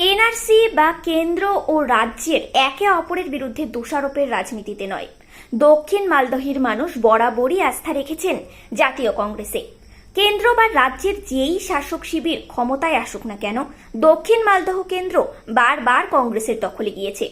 NRC বা কেন্দ্র ও রাজ্যের একে অপরের বিরুদ্ধে দোষারোপের রাজনীতিতে নয়, দক্ষিণ মালদহের মানুষ বরাবরই আস্থা রেখেছেন জাতীয় কংগ্রেসে। কেন্দ্র বা রাজ্যের যেই শাসক শিবির ক্ষমতায় আসুক না কেন, দক্ষিণ মালদহ কেন্দ্র বারবার কংগ্রেসের দখলে গিয়েছে,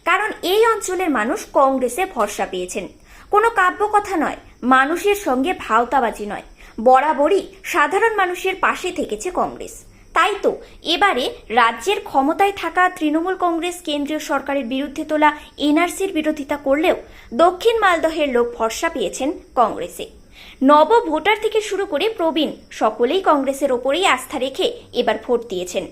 কারণ এই অঞ্চলের মানুষ কংগ্রেসে ভরসা পেয়েছেন। কোনো কাব্যকথা নয়, মানুষের সঙ্গে ভাওতাবাজি নয়, বরাবরই সাধারণ মানুষের পাশে থেকেছে কংগ্রেস। তাই তো এবারে রাজ্যের ক্ষমতায় থাকা তৃণমূল কংগ্রেস কেন্দ্রীয় সরকারের বিরুদ্ধে তোলা এনআরসির বিরোধিতা করলেও দক্ষিণ মালদহের লোক ভরসা পেয়েছেন কংগ্রেসে। নব ভোটার থেকে শুরু করে প্রবীণ সকলেই কংগ্রেসের ওপরেই আস্থা রেখে এবার ভোট দিয়েছেন।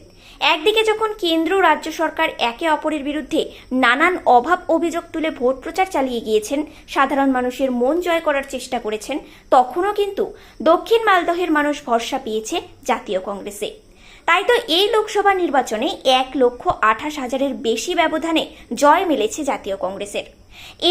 একদিকে যখন কেন্দ্র রাজ্য সরকার একে অপরের বিরুদ্ধে নানান অভাব অভিযোগ তুলে ভোট প্রচার চালিয়ে গিয়েছেন, সাধারণ মানুষের মন জয় করার চেষ্টা করেছেন, তখনও কিন্তু দক্ষিণ মালদহের মানুষ ভরসা পেয়েছে জাতীয় কংগ্রেসে। তাই তো এই লোকসভা নির্বাচনে 1,28,000-এর বেশি ব্যবধানে জয় মিলেছে জাতীয় কংগ্রেসের।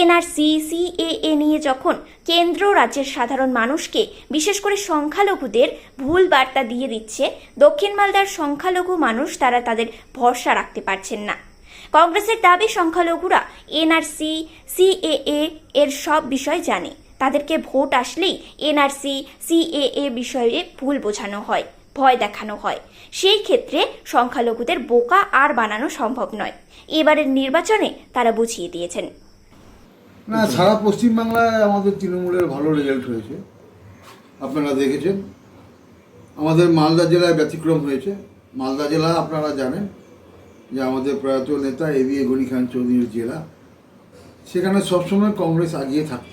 এনআরসি সিএএ নিয়ে যখন কেন্দ্র রাজ্যের সাধারণ মানুষকে, বিশেষ করে সংখ্যালঘুদের ভুল বার্তা দিয়ে দিচ্ছে, দক্ষিণ মালদার সংখ্যালঘু মানুষ তারা তাদের ভরসা রাখতে পারছেন না। কংগ্রেসের দাবি সংখ্যালঘুরা এনআরসি সিএএ এর সব বিষয় জানে, তাদেরকে ভোট আসলেই এনআরসি সিএএ বিষয়ে ভুল বোঝানো হয়, ভয় দেখানো হয়। সেই ক্ষেত্রে সংখ্যালঘুদের বোকা আর বানানো সম্ভব নয়। এবারের নির্বাচনে তারা বুঝিয়ে দিয়েছেন। না, সারা পশ্চিমবাংলায় আমাদের তৃণমূলের ভালো রেজাল্ট হয়েছে, আপনারা দেখেছেন। আমাদের মালদা জেলায় ব্যতিক্রম হয়েছে। মালদা জেলা আপনারা জানেন যে আমাদের প্রয়াত নেতা এবি গনি খান চৌধুরীর জেলা, সেখানে সবসময় কংগ্রেস আগিয়ে থাকত।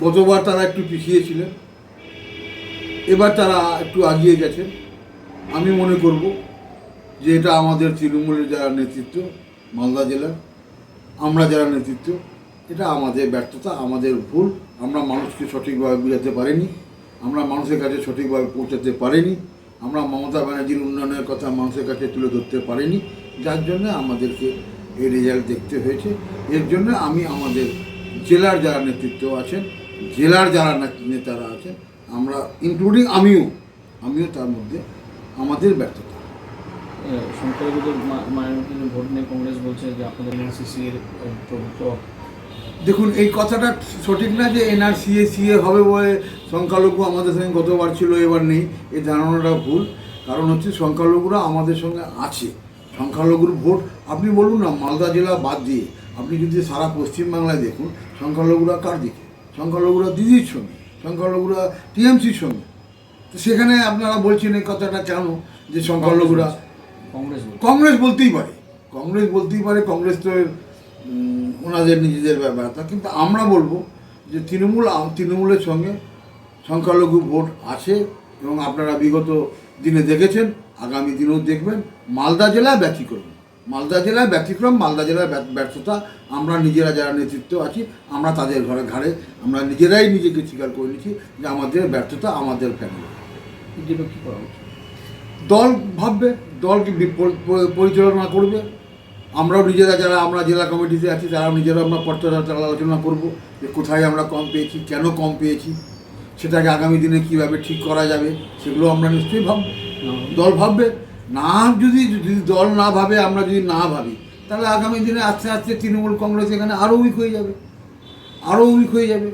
গতবার তারা একটু পিছিয়ে ছিলেন, এবার তারা একটু আগিয়ে গেছেন। আমি মনে করব যে এটা আমাদের তৃণমূলের যারা নেতৃত্ব মালদা জেলার, আমরা যারা নেতৃত্ব, এটা আমাদের ব্যর্থতা, আমাদের ভুল। আমরা মানুষকে সঠিকভাবে বোঝাতে পারিনি, আমরা মানুষের কাছে সঠিকভাবে পৌঁছাতে পারিনি, আমরা মমতা ব্যানার্জির উন্নয়নের কথা মানুষের কাছে তুলে ধরতে পারিনি, যার জন্য আমাদেরকে এই রেজাল্ট দেখতে হয়েছে। এর জন্য আমি আমাদের জেলার যারা নেতৃত্ব আছেন, জেলার যারা নেতারা আছেন, আমরা ইনক্লুডিং আমিও তার মধ্যে আমাদের ব্যর্থতা। সংখ্যালঘুদের মাইনরিটির ভোট নিয়ে কংগ্রেস বলছে যে আপনাদের এনআরসি এর প্রভুত্ব। দেখুন, এই কথাটা সঠিক না যে এনআরসিএ হবে বলে সংখ্যালঘু আমাদের সঙ্গে গতবার ছিল এবার নেই, এই ধারণাটা ভুল। কারণ হচ্ছে সংখ্যালঘুরা আমাদের সঙ্গে আছে। সংখ্যালঘুর ভোট আপনি বলুন না, মালদা জেলা বাদ দিয়ে আপনি যদি সারা পশ্চিমবাংলায় দেখুন, সংখ্যালঘুরা কার দিকে? সংখ্যালঘুরা দিদির সঙ্গে, সংখ্যালঘুরা টিএমসির সঙ্গে। তো সেখানে আপনারা বলছেন এই কথাটা কেন যে সংখ্যালঘুরা? কংগ্রেস বলতেই পারে, কংগ্রেস তো ওনাদের নিজেদের ব্যাপারটা। কিন্তু আমরা বলবো যে তৃণমূলের সঙ্গে সংখ্যালঘু ভোট আছে, এবং আপনারা বিগত দিনে দেখেছেন, আগামী দিনেও দেখবেন। মালদা জেলায় ব্যতিক্রম, মালদা জেলায় ব্যর্থতা। আমরা নিজেরা যারা নেতৃত্ব আছি, আমরা তাদের ঘাড়ে আমরা নিজেরাই নিজেকে স্বীকার করে নিচ্ছি যে আমাদের ব্যর্থতা আমাদের ফ্যামিলি। কী করা উচিত? দল ভাববে, দলকে পরিচালনা করবে। আমরাও নিজেরা যারা আমরা জেলা কমিটিতে আছি, তারাও নিজেরা আমরা আলোচনা করব যে কোথায় আমরা কম পেয়েছি, কেন কম পেয়েছি, সেটাকে আগামী দিনে কীভাবে ঠিক করা যাবে, সেগুলো আমরা নিশ্চয়ই ভাবব। দল ভাববে না, যদি দল না ভাবে, আমরা যদি না ভাবি, তাহলে আগামী দিনে আস্তে আস্তে তৃণমূল কংগ্রেস এখানে আরও উইক হয়ে যাবে।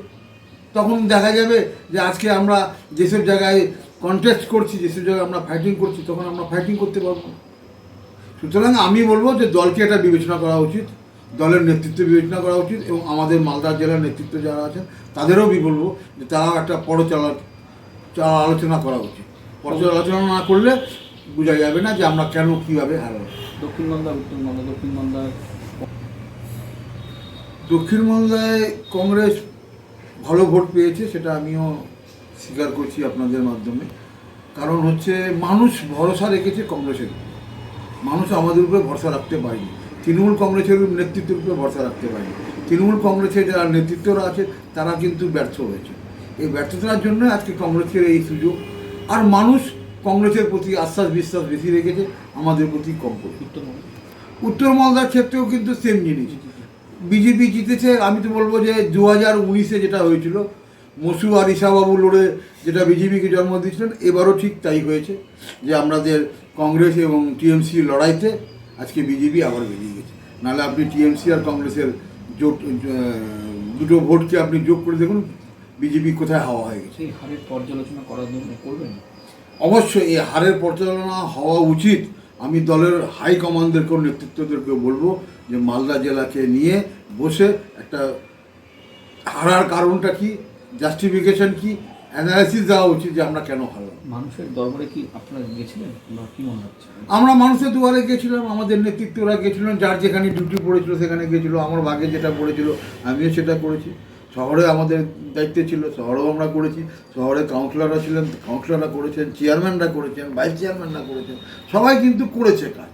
তখন দেখা যাবে যে আজকে আমরা যেসব জায়গায় কন্টেস্ট করছি, যেসব জায়গায় আমরা ফাইটিং করছি, তখন আমরা ফাইটিং করতে পারবো। সুতরাং আমি বলবো যে দলকে এটা বিবেচনা করা উচিত, দলের নেতৃত্ব বিবেচনা করা উচিত, এবং আমাদের মালদা জেলার নেতৃত্ব যারা আছেন তাদেরও বলবো যে তারাও একটা আলোচনা করা উচিত। আলোচনা না করলে বোঝা যাবে না যে আমরা কেন কীভাবে হারাবো। দক্ষিণ মালদায় কংগ্রেস ভালো ভোট পেয়েছে, সেটা আমিও স্বীকার করছি আপনাদের মাধ্যমে। কারণ হচ্ছে মানুষ ভরসা রেখেছে কংগ্রেসের, মানুষ আমাদের উপরে ভরসা রাখতে পারেনি, তৃণমূল কংগ্রেসের নেতৃত্বের উপরে ভরসা রাখতে পারেনি। তৃণমূল কংগ্রেসের যারা নেতৃত্বরা আছে তারা কিন্তু ব্যর্থ হয়েছে। এই ব্যর্থতার জন্য আজকে কংগ্রেসের এই সুযোগ। আর মানুষ কংগ্রেসের প্রতি আস্থা বিশ্বাস বেশি রেখেছে, আমাদের প্রতি কম করে। উত্তর মালদার ক্ষেত্রেও কিন্তু সেম জিনিস, বিজেপি জিতেছে। আমি তো বলবো যে 2019-এ যেটা হয়েছিল, মসু আর ঈশাবাবু লড়ে যেটা বিজেপিকে জন্ম দিয়েছিলেন, এবারও ঠিক তাই হয়েছে যে আমাদের কংগ্রেস এবং টিএমসি লড়াইতে আজকে বিজেপি আবার বেরিয়ে গেছে। নাহলে আপনি টিএমসি আর কংগ্রেসের জোট দুটো ভোটকে আপনি যোগ করে দেখুন বিজেপি কোথায় হাওয়া হয়ে গেছে। সেই হারের পর্যালোচনা করার জন্য করবেন? অবশ্যই এই হারের পর্যালোচনা হওয়া উচিত। আমি দলের হাইকমান্ডদেরকেও নেতৃত্বদেরকেও বলবো যে মালদা জেলাকে নিয়ে বসে একটা হারার কারণটা কি, জাস্টিফিকেশন কি, অ্যানালাইসিস দেওয়া উচিত যে আমরা কেন হারলাম। মানুষের দরবারে কি আপনারা গেছিলেন বা কি মনে হচ্ছে? আমরা মানুষের দুয়ারে গেছিলাম, আমাদের নেতৃত্বরা গেছিলেন, যার যেখানে ডিউটি পড়েছিল সেখানে গেছিল। আমার ভাগে যেটা পড়েছিল আমিও সেটা করেছি। শহরে আমাদের দায়িত্ব ছিল, শহরেও আমরা করেছি। শহরে কাউন্সিলররা ছিলেন, কাউন্সিলররা করেছেন, চেয়ারম্যানরা করেছেন, ভাইস চেয়ারম্যানরা করেছেন, সবাই কিন্তু করেছে কাজ।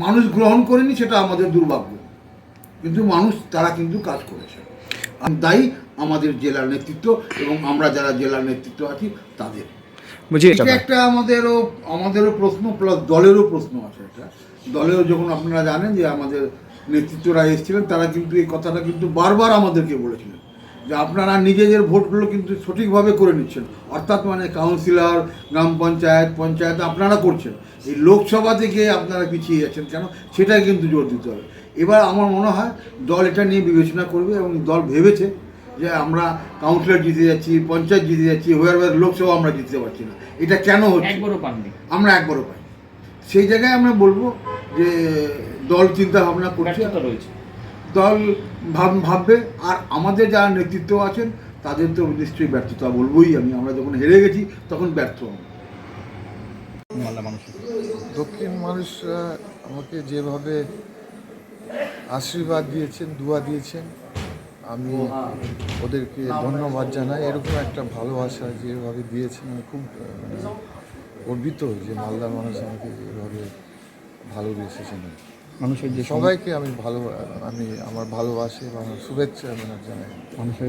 মানুষ গ্রহণ করেনি, সেটা আমাদের দুর্ভাগ্য, কিন্তু মানুষ তারা কিন্তু কাজ করেছে। দায়ী আমাদের জেলার নেতৃত্ব এবং আমরা যারা জেলার নেতৃত্ব আছি তাদের। এটা একটা আমাদেরও প্রশ্ন, প্লাস দলেরও প্রশ্ন আছে। এটা দলেরও, যখন আপনারা জানেন যে আমাদের নেতৃত্বরা এসেছিলেন, তারা কিন্তু এই কথাটা কিন্তু বারবার আমাদেরকে বলেছিলেন যে আপনারা নিজেদের ভোটগুলো কিন্তু সঠিকভাবে করে নিচ্ছেন, অর্থাৎ মানে কাউন্সিলর, গ্রাম পঞ্চায়েত, পঞ্চায়েত আপনারা করছেন, এই লোকসভা থেকে আপনারা পিছিয়ে যাচ্ছেন কেন, সেটাই কিন্তু জোর দিতে হবে। এবার আমার মনে হয় দল এটা নিয়ে বিবেচনা করবে এবং দল ভেবেছে যে আমরা কাউন্সিলর জিতে যাচ্ছি, পঞ্চায়েত জিতে যাচ্ছি, হয়ে লোকসভা আমরা জিততে পারছি না, এটা কেন হচ্ছে? একবারও পাননি আমরা, একবারও পাই। সেই জায়গায় আমরা বলবো যে দল চিন্তা ভাবনা করছে, রয়েছে, দল ভাববে। আর আমাদের যারা নেতৃত্ব আছেন তাদের তো নিশ্চয়ই ব্যর্থতা বলবোই আমি। আমরা যখন হেরে গেছি তখন ব্যর্থ হব। দক্ষিণ মানুষরা আমাকে যেভাবে আশীর্বাদ দিয়েছেন, দুয়া দিয়েছেন, আমি ওদেরকে ধন্যবাদ জানাই। এরকম একটা ভালোবাসা যেভাবে দিয়েছেন, আমি খুব গর্বিত যে মালদার মানুষ আমাকে এভাবে ভালোবেসেছেন। মানুষের যে সবাইকে আমি আমার ভালোবাসি এবং আমার শুভেচ্ছা জানাই। মানুষের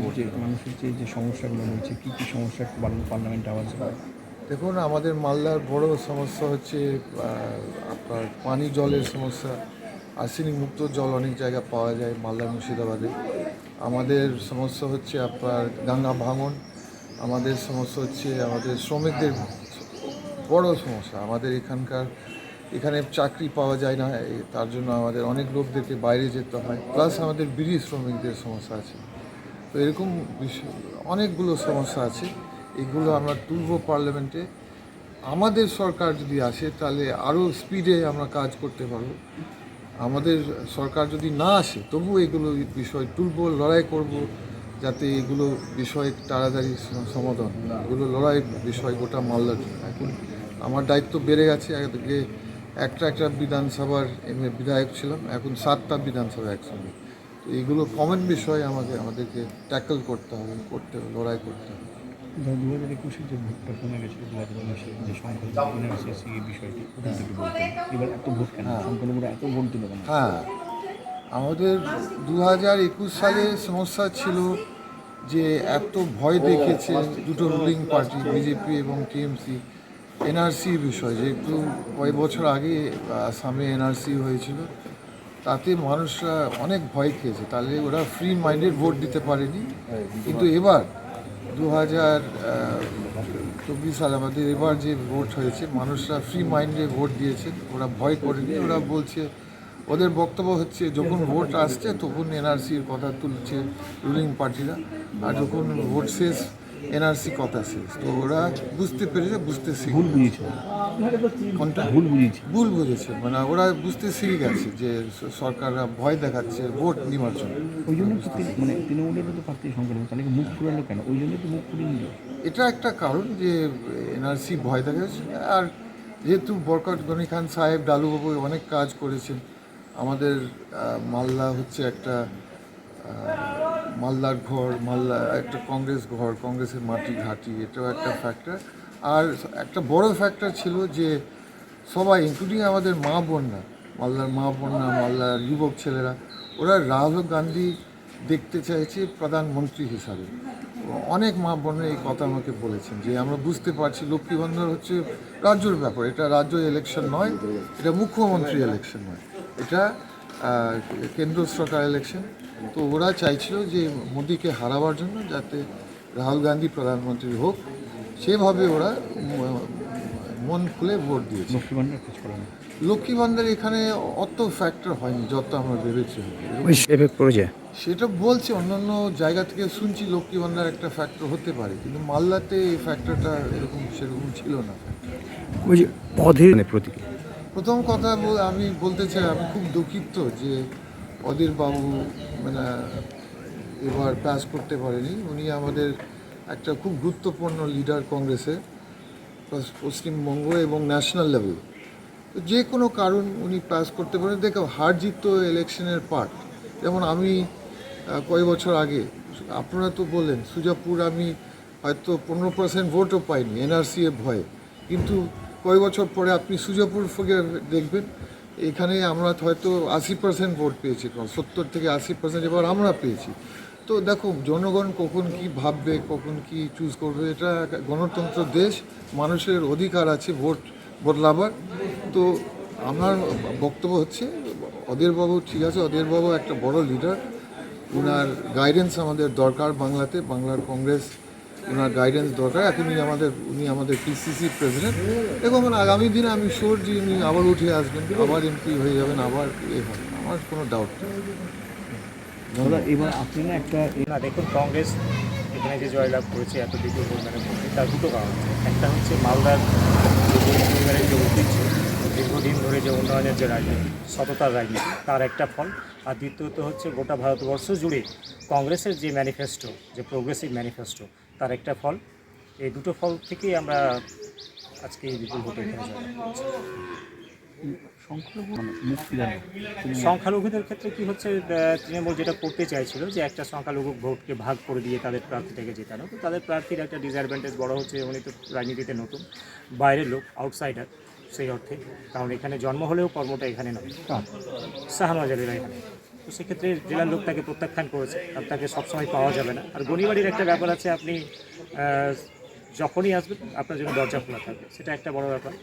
যে সমস্যাগুলো রয়েছে, কী কী সমস্যা পার্লামেন্টে আওয়াজ হয়? দেখুন, আমাদের মালদার বড় সমস্যা হচ্ছে আপনার পানি জলের সমস্যা। আর্সেনিক মুক্ত জল অনেক জায়গায় পাওয়া যায় মালদা মুর্শিদাবাদে। আমাদের সমস্যা হচ্ছে আপনার গঙ্গা ভাঙন। আমাদের সমস্যা হচ্ছে আমাদের শ্রমিকদের বড় সমস্যা। আমাদের এখানে চাকরি পাওয়া যায় না, তার জন্য আমাদের অনেক লোকদেরকে বাইরে যেতে হয়। প্লাস আমাদের বিড়ি শ্রমিকদের সমস্যা আছে। তো এরকম অনেকগুলো সমস্যা আছে, এগুলো আমরা তুলব পার্লামেন্টে। আমাদের সরকার যদি আসে তাহলে আরও স্পিডে আমরা কাজ করতে পারব। আমাদের সরকার যদি না আসে তবু এগুলো বিষয় তুলব, লড়াই করব, যাতে এগুলো বিষয় তাড়াতাড়ি সমাধান। এগুলো লড়াই বিষয় গোটা মালদার জন্য। এখন আমার দায়িত্ব বেড়ে গেছে। আগে একটা বিধানসভার বিধায়ক ছিলাম, এখন 7টা বিধানসভা একসঙ্গে। তো এইগুলো কমন বিষয় আমাদেরকে ট্যাকল করতে হবে, লড়াই করতে হবে। 2021-এর যে ভোটটা কমে গেছে, 2019-এ যে সংখ্যালঘু এনআরসি বিষয়টি ওখান থেকে বলতেন, এবার এত ভোট কেন, সংখ্যালঘুরা এত ভোট দিল কেন? হ্যাঁ, আমাদের 2021 সালে সমস্যা ছিল যে এত ভয় দেখিয়েছে দুটো রুলিং পার্টি, বিজেপি এবং টিএমসি, এনআরসি বিষয়। যেহেতু কয়েক বছর আগে আসামে এনআরসি হয়েছিল, তাতে মানুষরা অনেক ভয় খেয়েছে, তাহলে ওরা ফ্রি মাইন্ডেড ভোট দিতে পারেনি। কিন্তু এবার 2024 সালে আমাদের এবার যে ভোট হয়েছে, মানুষরা ফ্রি মাইন্ডে ভোট দিয়েছেন, ওরা ভয় করেনি। ওরা বলছে, ওদের বক্তব্য হচ্ছে যখন ভোট আসছে তখন এনআরসির কথা তুলছে রুলিং পার্টিরা, আর যখন ভোট শেষ এনআরসি কথা শেষ। তো ওরা বুঝতে পেরেছে, ভুল বুঝেছে, কোনটা ভুল বুঝেছে, মানে ওরা বুঝতে শিখে গেছে যে সরকাররা ভয় দেখাচ্ছে ভোট নেওয়ার জন্য। ওই জন্য মানে তৃণমূলেরও তো প্রার্থী সংখ্যালঘু, তাহলে মুখ ফুরালো কেন? ওই জন্য তো মুখ ফুরিয়ে নিল। এটা একটা কারণ যে এনআরসি ভয় দেখাচ্ছে। আর যেহেতু বরকত গনি খান সাহেব, ডালুবাবু অনেক কাজ করেছেন। আমাদের মালদা হচ্ছে একটা মালদার ঘর, মালদা একটা কংগ্রেস ঘর, কংগ্রেসের মাটি ঘাঁটি, এটাও একটা ফ্যাক্টর। আর একটা বড় ফ্যাক্টর ছিল যে সবাই, ইনক্লুডিং আমাদের মা বোনরা, মালদার মা বোনরা, মালদার যুবক ছেলেরা, ওরা রাহুল গান্ধী দেখতে চাইছে প্রধানমন্ত্রী হিসাবে। অনেক মা বোনের এই কথা আমাকে বলেছেন যে আমরা বুঝতে পারছি লক্ষ্মী ভাণ্ডার হচ্ছে রাজ্যের ব্যাপার, এটা রাজ্য ইলেকশন নয়, এটা মুখ্যমন্ত্রী ইলেকশন নয়, এটা কেন্দ্র সরকার ইলেকশন। তো ওরা চাইছিল যে মোদিকে হারাবার জন্য যাতে রাহুল গান্ধী প্রধানমন্ত্রী হোক, সেভাবে ওরা মন খুলে ভোট দিয়েছে। লক্ষ্মী ভাণ্ডার কাজ করে না, লক্ষ্মী ভাণ্ডার এখানে অত ফ্যাক্টর হয়নি যত আমরা ভেবেছি। এফেক্ট পড়েছে। সেটা বলছে, অন্যান্য জায়গা থেকে শুনছি লক্ষ্মী ভাণ্ডার একটা ফ্যাক্টর হতে পারে, কিন্তু মালদাতে এই ফ্যাক্টরটা সেরকম ছিল না। ওই যে পদের প্রতীকী প্রথম কথা আমি বলতে চাই, আমি খুব দুঃখিত যে অধীর বাবু মানে এবার পাস করতে পারেনি। উনি আমাদের একটা খুব গুরুত্বপূর্ণ লিডার কংগ্রেসের, পশ্চিমবঙ্গ এবং ন্যাশনাল লেভেল। তো যে কোনো কারণ উনি পাস করতে পারেন। দেখো, হার জিত তো ইলেকশনের পার্ট। যেমন আমি কয়েক বছর আগে, আপনারা তো বললেন সুজাপুর, আমি হয়তো 15% ভোটও পাইনি এনআরসি এর ভয়ে, কিন্তু কয়েক বছর পরে আপনি সুজাপুর দেখবেন, এখানে আমরা হয়তো 80% ভোট পেয়েছি, 70 থেকে 80% এবার আমরা পেয়েছি। তো দেখো, জনগণ কখন কি ভাববে, কখন কি চুজ করবে, এটা গণতন্ত্র দেশ, মানুষের অধিকার আছে ভোট বদলাবার। তো আমার বক্তব্য হচ্ছে, অধীরবাবু ঠিক আছে, অধীরবাবু একটা বড় লিডার, ওনার গাইডেন্স আমাদের দরকার বাংলাতে, বাংলার কংগ্রেস ওনার গাইডেন্স দরকার। এখন উনি আমাদের পিসিসি প্রেসিডেন্ট, এবং আগামী দিনে আমি শিওর যে উনি আবার উঠে আসবেন, আবার এমপি হয়ে যাবেন, আবার হবে, আমার কোনো ডাউট নেই। দাদা এবার আপনি না একটা না, দেখুন, কংগ্রেস এখানে যে জয়লাভ করেছে এত বিপুল পরিমাণে ভোটে, তার দুটো কারণ আছে। একটা হচ্ছে মালদার যে পরিবারের যে ঐতিহ্য, দীর্ঘদিন ধরে যে উন্নয়নের যে রাজনীতি, সততার রাজনীতি, তার একটা ফল। আর দ্বিতীয়ত হচ্ছে গোটা ভারতবর্ষ জুড়ে কংগ্রেসের যে ম্যানিফেস্টো, যে প্রোগ্রেসিভ ম্যানিফেস্টো, তার একটা ফল। এই দুটো ফল থেকেই আমরা আজকে এই বিপুল ভোটে এখানে জয়লাভ করেছি। সংখ্যালঘু মুক্তিদান সংখ্যালঘুদের ক্ষেত্রে কি হচ্ছে, তৃণমূল যেটা করতে চাইছিল যে একটা সংখ্যালঘু ভোটকে ভাগ করে দিয়ে তাদের প্রার্থীটাকে জেতানো, তো তাদের প্রার্থীর একটা ডিসঅ্যাডভান্টেজ বড় হচ্ছে। উনি তো রাজনীতিতে নতুন, বাইরের লোক, আউটসাইডার সেই অর্থে, কারণ এখানে জন্ম হলেও কর্মটা এখানে নয়, শাহনওয়াজ আলীরা এখানে। তো সেক্ষেত্রে জেলার লোক তাকে প্রত্যাখ্যান করেছে, আর তাকে সবসময় পাওয়া যাবে না। আর গণিবাড়ির একটা ব্যাপার আছে, আপনি যখনই আসবেন আপনার জন্য দরজা খোলা থাকবে, সেটা একটা বড় ব্যাপার।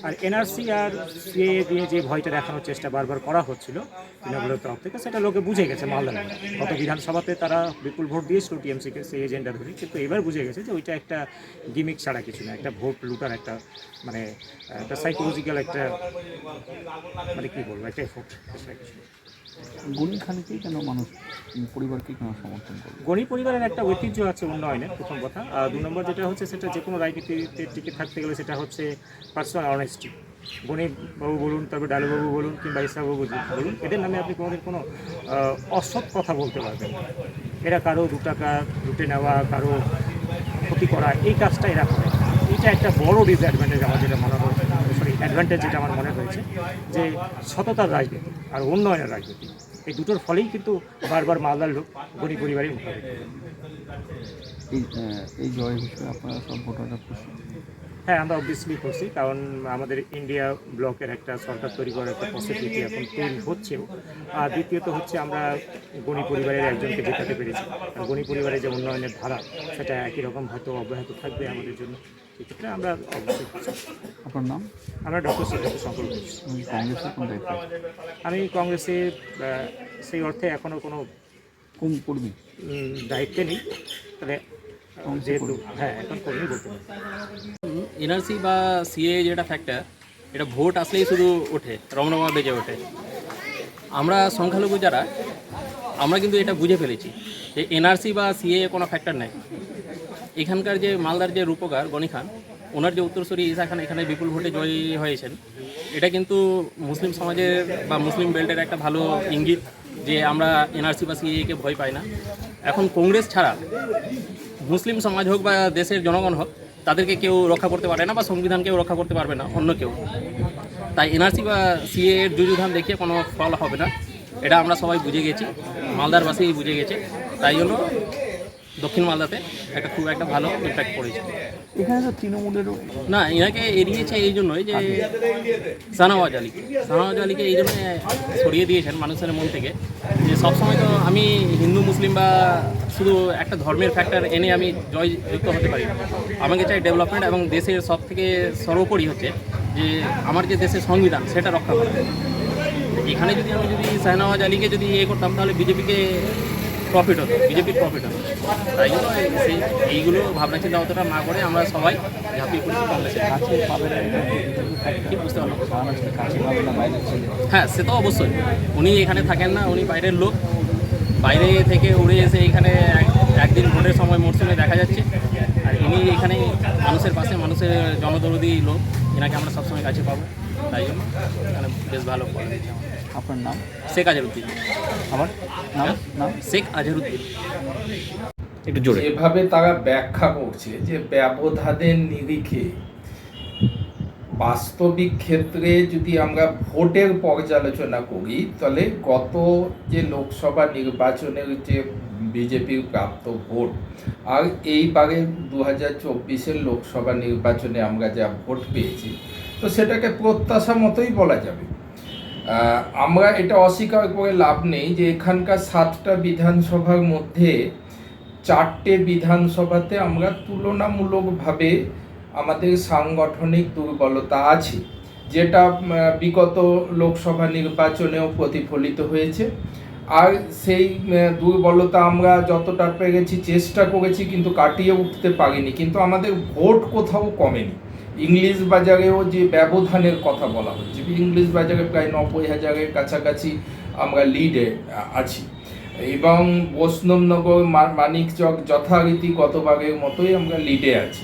আর এনআরসি আর সিএ দিয়ে যে ভয়টা দেখানোর চেষ্টা বারবার করা হচ্ছিল তৃণমূলের তরফ থেকে, সেটা লোকে বুঝে গেছে। মালদা গত বিধানসভাতে তারা বিপুল ভোট দিয়েছিল টিএমসিকে, সেই এজেন্ডা ধরে, কিন্তু এবার বুঝে গেছে যে ওইটা একটা গিমিক ছাড়া কিছু না, একটা ভোট লুটার একটা মানে একটা সাইকোলজিক্যাল একটা মানে কী বলবো, একটা এফোর্ট, সেটা কিছু না। গণি খানকেই কেন মানুষ পরিবারকে কেন সমর্থন করবে? গণি পরিবারের একটা ঐতিহ্য আছে উন্নয়নের, প্রথম কথা। আর দু নম্বর যেটা হচ্ছে, সেটা যে কোনো রাজনীতিতে টিকে থাকতে গেলে সেটা হচ্ছে পার্সোনাল অনেস্টি। গণি বাবু বলুন, তারপর ডালুবাবু বলুন, কিংবা ইসাবাবু বলুন, এদের নামে আপনি কোনোদিন কোনো অসৎ কথা বলতে পারবেন না। এরা কারো 2 টাকা লুটে নেওয়া, কারো ক্ষতি করা, এই কাজটা এরা করে। এটা একটা বড় ডিসঅ্যাডভান্টেজ আমার যেটা মনে হয়, অ্যাডভান্টেজ যেটা আমার মনে হয়েছে, যে সততার রাজনীতি আর উন্নয়নের রাজনীতি, এই দুটোর ফলেই কিন্তু বারবার মালদার লোক গণি পরিবারের মুখোমুখি। এই জয়ের বিষয়ে আপনারা সব ভোটাররা খুশি? হ্যাঁ, আমরা অবভিয়াসলি করছি, কারণ আমাদের ইন্ডিয়া ব্লকের একটা সরকার তৈরি করার একটা পসিবিলিটি এখন তৈরি হচ্ছেও। আর দ্বিতীয়ত হচ্ছে, আমরা গণি পরিবারের একজনকে জেতাতে পেরেছি। আর গণি পরিবারের যে উন্নয়নের ধারা, সেটা একই রকম হয়তো অব্যাহত থাকবে আমাদের জন্য। সেক্ষেত্রে আমরা অবশ্যই করছি। আপনার নাম? আমরা ডক্টর শঙ্কর ঘোষ। কংগ্রেসের কোন দায়িত্ব? আমি কংগ্রেসে সেই অর্থে এখনও কোনো কোন কর্মী? দায়িত্বে নেই, তবে যেহেতু এখন কর্মী বলতে পারি। এনআরসি বা সিএ যেটা ফ্যাক্টর, এটা ভোট আসলেই শুধু ওঠে, রমরমা বেজে ওঠে। আমরা সংখ্যালঘু যারা, আমরা কিন্তু এটা বুঝে ফেলেছি যে এনআরসি বা সিএ কোনো ফ্যাক্টর নেই। এখানকার যে মালদার যে রূপকার গণি খান, ওনার যে উত্তরসূরি ঈসা খান এখানে বিপুল ভোটে জয়ী হয়েছেন, এটা কিন্তু মুসলিম সমাজের বা মুসলিম বেল্টের একটা ভালো ইঙ্গিত যে আমরা এনআরসি বা সিএকে ভয় পাই না। এখন কংগ্রেস ছাড়া মুসলিম সমাজ হোক বা দেশের জনগণ হোক, তাদেরকে কেউ রক্ষা করতে পারে না, বা সংবিধানকেও রক্ষা করতে পারবে না অন্য কেউ। তাই এনআরসি বা সিএ এর যুযুধান দেখিয়ে কোনো ফল হবে না, এটা আমরা সবাই বুঝে গেছি, মালদারবাসী বুঝে গেছে। তাই জন্য দক্ষিণ মালদাতে খুব একটা ভালো ইম্প্যাক্ট পড়েছে। এখানে তো তৃণমূলেরও না, এনাকে এড়িয়েছে এই জন্যই যে শাহনওয়াজ আলীকে এই জন্য সরিয়ে দিয়েছেন মানুষের মন থেকে, যে সবসময় তো আমি হিন্দু মুসলিম বা শুধু একটা ধর্মের ফ্যাক্টর এনে আমি জয়যুক্ত হতে পারি না। আমাকে চাই ডেভেলপমেন্ট, এবং দেশের সব থেকে সর্বোপরি হচ্ছে যে আমার যে দেশের সংবিধান সেটা রক্ষা করা। এখানে যদি আমি শাহনওয়াজ আলীকে যদি করতাম, তাহলে বিজেপিকে প্রফিট হতো, বিজেপির প্রফিট হতো। তাই জন্য এইগুলো ভাবনা চিন্তা অতটা না করে আমরা সবাই ঝাঁপিয়ে পড়েছি কংগ্রেসের। কাছে পাবে না, এটা কি বুঝতে পারলাম? মহারাষ্ট্রে কাছে পাবে না, বাইরে ছেলে। হ্যাঁ, সে তো অবশ্যই। উনি এখানে থাকেন না, উনি বাইরের লোক। বাইরে থেকে উড়ে এসে এখানে একদিন ভোটের সময় মরশুমে দেখা যাচ্ছে। আর ইনি এখানে মানুষের পাশে, মানুষের জনদরদি লোক, এনাকে আমরা সবসময় কাছে পাবো। তাই জন্য এখানে বেশ ভালো ফল হয়েছে আমার। আপনার নাম? শেখ আজহারউদ্দিন। আমার নাম শেখ আজহারউদ্দিন। একটু জোরে। যেভাবে তারা ব্যাখ্যা করছে যে ব্যবধানের নিরিখে, বাস্তবিক ক্ষেত্রে যদি আমরা ভোটের পর্যালোচনা করি তাহলে গত যে লোকসভা নির্বাচনের যে বিজেপির প্রাপ্ত ভোট আর এইবারে 2024-এর লোকসভা নির্বাচনে আমরা যা ভোট পেয়েছি, তো সেটাকে প্রত্যাশা মতোই বলা যাবে। আমরা এটা অস্বীকার করে লাভ নেই যে এখানকার 7টা বিধানসভার মধ্যে 4টে বিধানসভাতে আমরা তুলনামূলকভাবে আমাদের সাংগঠনিক দুর্বলতা আছে, যেটা বিগত লোকসভা নির্বাচনেও প্রতিফলিত হয়েছে। আর সেই দুর্বলতা আমরা যতটা পেরেছি চেষ্টা করেছি, কিন্তু কাটিয়ে উঠতে পারিনি। কিন্তু আমাদের ভোট কোথাও কমেনি। ইংলিশ বাজারেও যে ব্যবধানের কথা বলা হচ্ছে, ইংলিশ বাজারে প্রায় 90,000-এর কাছাকাছি আমরা লিডে আছি, এবং বৈষ্ণবনগর, মানিকচক যথারীতি গতবারের মতোই আমরা লিডে আছি।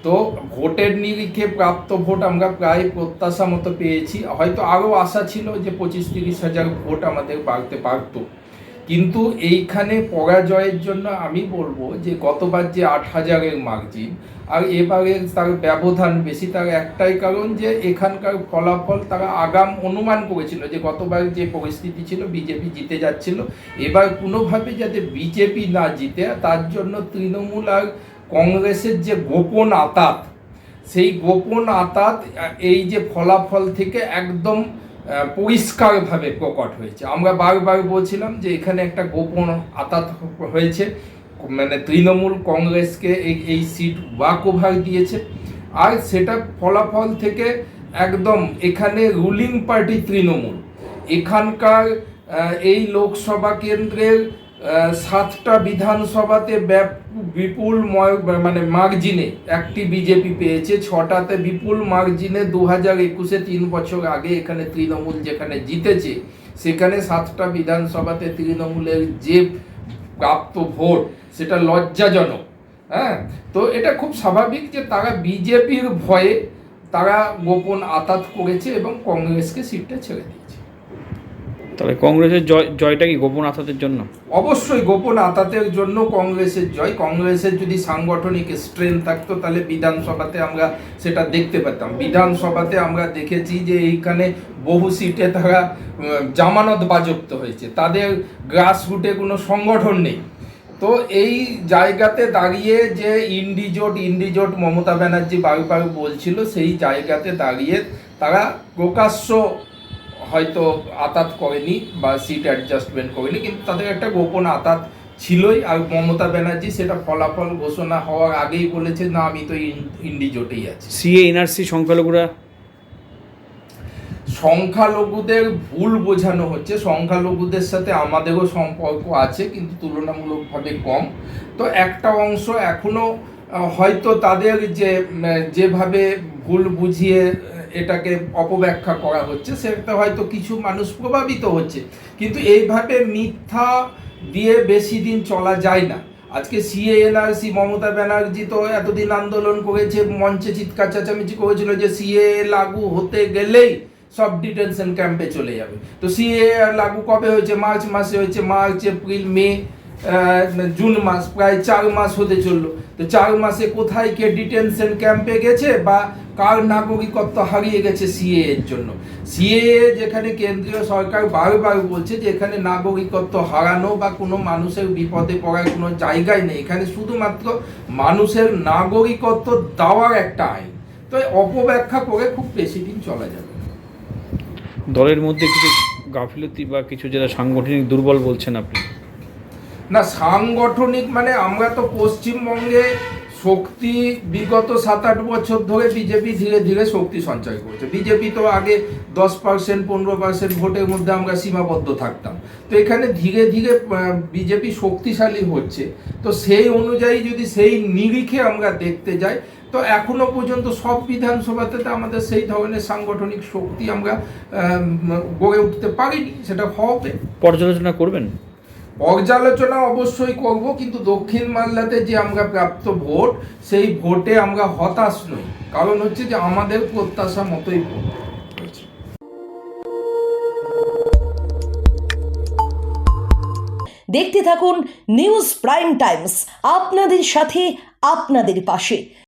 তো ভোটের নিরিখে প্রাপ্ত ভোট আমরা প্রায় প্রত্যাশা মতো পেয়েছি। হয়তো আরও আশা ছিল যে 25-30 হাজার ভোট আমাদের বাড়তে পারত, কিন্তু এইখানে পরাজয়ের জন্য আমি বলবো যে গতবার যে 8,000-এর মার্জিন আর এবারে তার ব্যবধান বেশি, তার একটাই কারণ যে এখানকার ফলাফল তারা আগাম অনুমান করেছিল যে গতবার যে পরিস্থিতি ছিল বিজেপি জিতে যাচ্ছিল, এবার কোনোভাবে যাতে বিজেপি না জিতে, তার জন্য তৃণমূল আর কংগ্রেসের যে গোপন আতাত, সেই গোপন আতাত এই যে ফলাফল থেকে একদম পরিষ্কারভাবে প্রকট হয়েছে। আমরা বারবার বলছিলাম যে এখানে একটা গোপন আতাত হয়েছে, মানে তৃণমূল কংগ্রেসকে এই সিট ওয়াক ওভার দিয়েছে। আর সেটা ফলাফল থেকে একদম এখানে রুলিং পার্টি তৃণমূল এখানকার এই লোকসভা কেন্দ্রের 7টা বিধানসভাতে বিপুল মানে মার্জিনে একটি বিজেপি পেয়েছে, 6টাতে বিপুল মার্জিনে 2021-এ 3 বছর আগে এখানে তৃণমূল যেখানে জিতেছে, সেখানে 7টা বিধানসভাতে তৃণমূলের যে প্রাপ্ত ভোট সেটা লজ্জাজনক। হ্যাঁ, তো এটা খুব স্বাভাবিক যে তারা বিজেপির ভয়ে তারা গোপন আতাত করেছে এবং কংগ্রেসকে সিটটা ছেড়ে দিয়েছে। তাহলে কংগ্রেসের জয়টা কি গোপন আতাতের জন্য? অবশ্যই গোপন আতাতের জন্য কংগ্রেসের জয়। কংগ্রেসের যদি সাংগঠনিক স্ট্রেংথ থাকতো তাহলে বিধানসভাতে আমরা সেটা দেখতে পেতাম। বিধানসভাতে আমরা দেখেছি যে এইখানে বহু সিটে তারা জামানত বাজেয়াপ্ত হয়েছে, তাদের গ্রাসরুটে কোনো সংগঠন নেই। তো এই জায়গাতে দাঁড়িয়ে যে ইন্ডিজোট মমতা ব্যানার্জি বারবার বলছিল, সেই জায়গাতে দাঁড়িয়ে তারা প্রকাশ্য হয়তো আতাত করেনি বা সিট অ্যাডজাস্টমেন্ট করেনি, কিন্তু তাদের একটা গোপন আতাত ছিলই। আর মমতা ব্যানার্জি সেটা ফলাফল ঘোষণা হওয়ার আগেই বলেছে, না আমি তো ইন্ডিজোটেই আছি। সিএ এনআরসি সংখ্যালঘুদের ভুল বোঝানো হচ্ছে। সংখ্যালঘুদের সাথে আমাদেরও সম্পর্ক আছে, কিন্তু তুলনামূলকভাবে কম। তো একটা অংশ এখনো হয়তো তাদের যেভাবে ভুল বুঝিয়ে এটাকে অপব্যাখ্যা করা হচ্ছে, সেটা হয়তো কিছু মানুষ প্রভাবিত হচ্ছে, কিন্তু এইভাবে মিথ্যা দিয়ে বেশি দিন চলা যায় না। আজকে সিএ এনআরসি, মমতা ব্যানার্জি তো এতদিন আন্দোলন করেছে, মঞ্চে চিৎকার চেঁচামেচি করেছিল যে সিএ লাগু হতে গেলেই সব ডিটেনশন ক্যাম্পে চলে যাবে। তো সিএ লাগু কবে হয়েছে? মার্চ মাসে হয়েছে। মার্চ, এপ্রিল, মে, জুন মাস, প্রায় 4 মাস হতে চললো। তো 4 মাসে কোথায় কে ডিটেনশন ক্যাম্পে গেছে বা কার নাগরিকত্ব হারিয়ে গেছে সিএ এর জন্য? সিএ যেখানে কেন্দ্রীয় সরকার বারবার বলছে যে এখানে নাগরিকত্ব হারানো বা কোনো মানুষের বিপদে পড়ার কোনো জায়গায় নেই, এখানে শুধুমাত্র মানুষের নাগরিকত্ব দেওয়ার একটা আইন। তো অপব্যাখ্যা করে খুব বেশি দিন চলা যাবে। দলের মধ্যে কিছু গাফিলতি বা কিছু যেটা সাংগঠনিক দুর্বল বলছেন আপনি? না, সাংগঠনিক মানে আমরা তো পশ্চিমবঙ্গে শক্তি বিগত 7-8 বছর ধরে বিজেপি ধীরে ধীরে শক্তি সঞ্চয় করছে। বিজেপি তো আগে 10% 15% ভোটের মধ্যে আমরা সীমাবদ্ধ থাকতাম, তো এখানে ধীরে ধীরে বিজেপি শক্তিশালী হচ্ছে। তো সেই অনুযায়ী যদি সেই নিরিখে আমরা দেখতে যাই, তো এখনো পর্যন্ত সব বিধানসভাতে তো আমাদের সেই ধরনের সাংগঠনিক শক্তি আমরা গড়ে উঠতে পারিনি, সেটা হবে। পর্যালোচনা করবেন? পর্যালোচনা অবশ্যই করব, কিন্তু দক্ষিণ মালদাতে যে আমরা প্রাপ্ত ভোট, সেই ভোটে আমরা হতাশ নই। কারণ হচ্ছে যে আমাদের প্রত্যাশা মতোই ভোট হয়েছে। দেখতে থাকুন নিউজ প্রাইম টাইমস, আপনাদের সাথে আপনাদের পাশে।